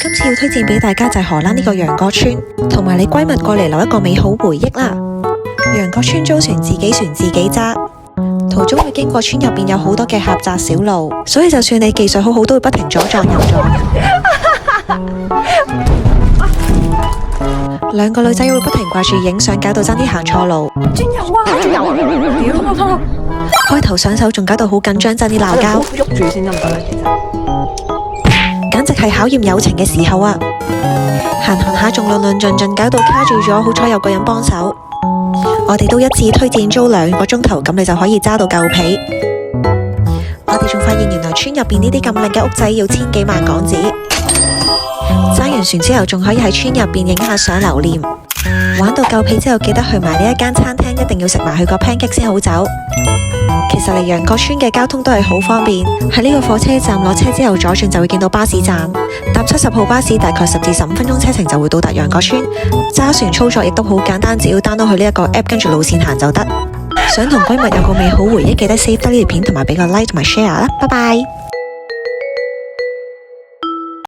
今次要推薦俾大家就係荷蘭呢個楊過村，同埋你閨蜜過嚟留一個美好回憶啦。楊過村租船自己揸，途中會經過村入邊有好多嘅狹窄小路，所以就算你技術好好，都會不停左撞右撞。兩個女仔會不停掛住影相，搞到爭啲行錯路。真有啊！真有啊！屌！開頭上手仲搞到好緊張，爭啲鬧交。喐住先得唔得咧？其實簡直係考驗友情嘅時候啊！行下仲論盡，搞到卡住咗，好彩有個人幫手。我哋都一致推薦租2個鐘頭，咁你就可以揸到夠皮。我哋仲發現原來村入邊呢啲咁靚嘅屋仔要千幾萬港紙。揸完船之後仲可以喺村入邊影下相留念。玩到夠皮之後記得去埋呢一間餐廳，一定要食埋佢個 pancake 先好走。其實嚟楊過村嘅交通都係好方便，喺呢個火車站落車之後左轉就會見到巴士站，搭70號巴士大概10至15分鐘車程就會到達楊過村。揸船操作亦都好簡單，只要 download 去呢一個 app 跟住路線行就得。想同閨蜜有個美好回憶，記得 save 得呢條片同埋俾個 like 同埋 share 啦，拜拜。